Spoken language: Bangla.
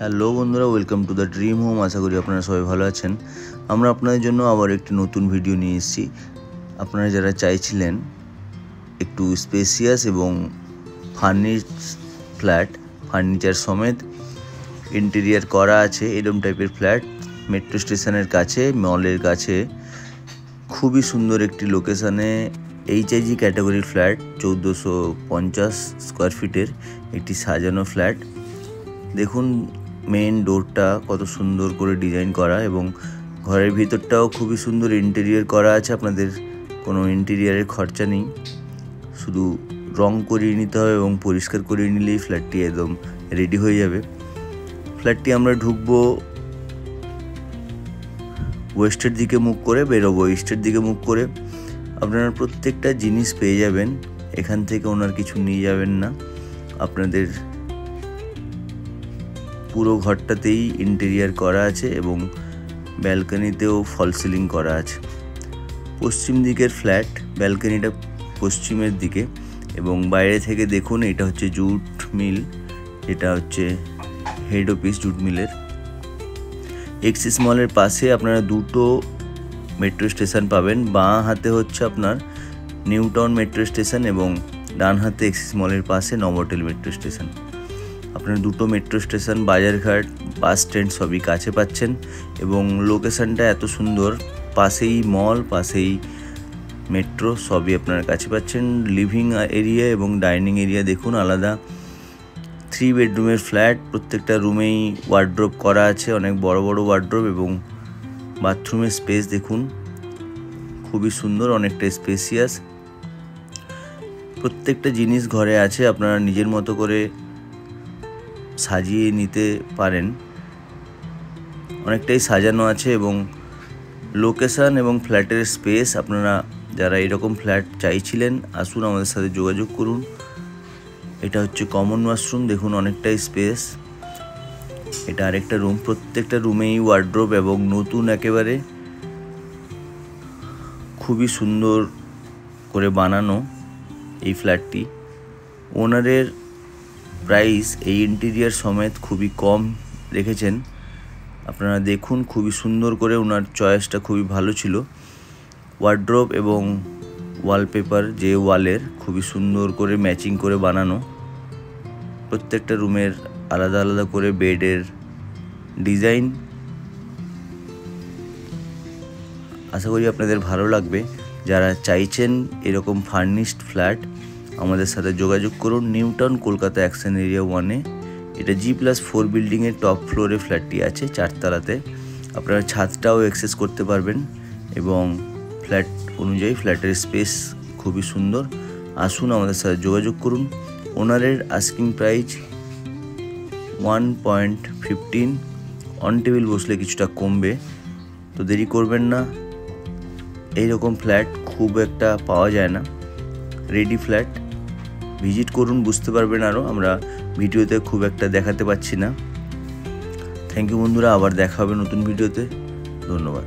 হ্যালো বন্ধুরা, welcome to the dream home. আশা করি আপনারা সবাই ভালো আছেন। আমরা আপনাদের জন্য আবার একটি নতুন ভিডিও নিয়ে এসেছি। আপনারা যারা চাইছিলেন একটু স্পেসিয়াস এবং ফার্নিচার সমেত ইন্টেরিয়ার করা আছে এরকম টাইপের ফ্ল্যাট, মেট্রো স্টেশনের কাছে, মলের কাছে, খুবই সুন্দর একটি লোকেশানে এইচআইজি ক্যাটাগরির ফ্ল্যাট, 1450 স্কোয়ার ফিটের একটি সাজানো ফ্ল্যাট। দেখুন মেন ডোরটা কত সুন্দর করে ডিজাইন করা এবং ঘরের ভিতরটাও খুবই সুন্দর ইন্টেরিয়ার করা আছে। আপনাদের কোনো ইন্টেরিয়ারের খরচা নেই, শুধু রং করিয়ে নিতে হবে এবং পরিষ্কার করিয়ে নিলেই ফ্ল্যাটটি একদম রেডি হয়ে যাবে। ফ্ল্যাটটি আমরা ঢুকবো ওয়েস্টের দিকে মুখ করে, বেরোবো ইস্টের দিকে মুখ করে। আপনারা প্রত্যেকটা জিনিস পেয়ে যাবেন, এখান থেকে ওনার কিছু নিয়ে যাবেন না। আপনাদের পুরো ঘরটাতেই ইন্টেরিয়ার করা আছে এবং ব্যালকনিতেও ফল সিলিং করা আছে। পশ্চিম দিকের ফ্ল্যাট, ব্যালকনিটা পশ্চিমের দিকে এবং বাইরে থেকে দেখুন এটা হচ্ছে জুট মিল, এটা হচ্ছে হেড অফিস জুট মিলের। এক্সিস মলের পাশে আপনারা দুটো মেট্রো স্টেশন পাবেন। বাঁ হাতে হচ্ছে আপনার নিউ টাউন মেট্রো স্টেশন এবং ডান হাতে এক্সিস মলের পাশে নভোটেল মেট্রো স্টেশন। আপনারা দুটো মেট্রো স্টেশন, বাজারঘাট, বাস স্ট্যান্ড সবই কাছে পাচ্ছেন এবং লোকেশানটা এত সুন্দর, পাশেই মল, পাশেই মেট্রো, সবই আপনারা কাছে পাচ্ছেন। লিভিং এরিয়া এবং ডাইনিং এরিয়া দেখুন আলাদা। 3 বেডরুমের ফ্ল্যাট, প্রত্যেকটা রুমেই ওয়ার্ড্রোব করা আছে, অনেক বড় বড় ওয়ার্ড্রোব এবং বাথরুমের স্পেস দেখুন খুবই সুন্দর, অনেকটা স্পেসিয়াস। প্রত্যেকটা জিনিস ঘরে আছে, আপনারা নিজের মতো করে সাজিয়ে নিতে পারেন, অনেকটাই সাজানো আছে এবং লোকেশান এবং ফ্ল্যাটের স্পেস। আপনারা যারা এরকম ফ্ল্যাট চাইছিলেন আসুন আমাদের সাথে যোগাযোগ করুন। এটা হচ্ছে কমন ওয়াশরুম, দেখুন অনেকটাই স্পেস। এটা আরেকটা রুম, প্রত্যেকটা রুমেই ওয়ার্ড্রোব এবং নতুন একেবারে, খুবই সুন্দর করে বানানো এই ফ্ল্যাটটি। ওনারের প্রাইস এই ইন্টেরিয়ার সমেত খুবই কম রেখেছেন। আপনারা দেখুন খুবই সুন্দর করে, ওনার চয়েসটা খুবই ভালো ছিল। ওয়ার্ড্রোব এবং ওয়ালপেপার যে ওয়ালের খুবই সুন্দর করে ম্যাচিং করে বানানো। প্রত্যেকটা রুমের আলাদা আলাদা করে বেডের ডিজাইন। আশা করি আপনাদের ভালো লাগবে। যারা চাইছেন এরকম ফার্নিশড ফ্ল্যাট আমাদের সাথে যোগাযোগ করুন। New town Kolkata action area 1-এ এটা G+4 বিল্ডিংয়ের টপ ফ্লোরে ফ্ল্যাটটি আছে, 4 তলাতে। আপনারা ছাদটাও অ্যাক্সেস করতে পারবেন এবং ফ্ল্যাট অনুযায়ী ফ্ল্যাটের স্পেস খুবই সুন্দর। আসুন আমাদের সাথে যোগাযোগ করুন। ওনারের আস্কিং প্রাইস 1.15, অন টেবিল বসলে কিছুটা কমবে, তো দেরি করবেন না। এইরকম ফ্ল্যাট খুব একটা পাওয়া যায় না, রেডি ফ্ল্যাট। ভিজিট করুন, বুঝতে পারবেন আরও, আমরা ভিডিওতে খুব একটা দেখাতে পাচ্ছি না। থ্যাংক ইউ বন্ধুরা, আবার দেখা হবে নতুন ভিডিওতে। ধন্যবাদ।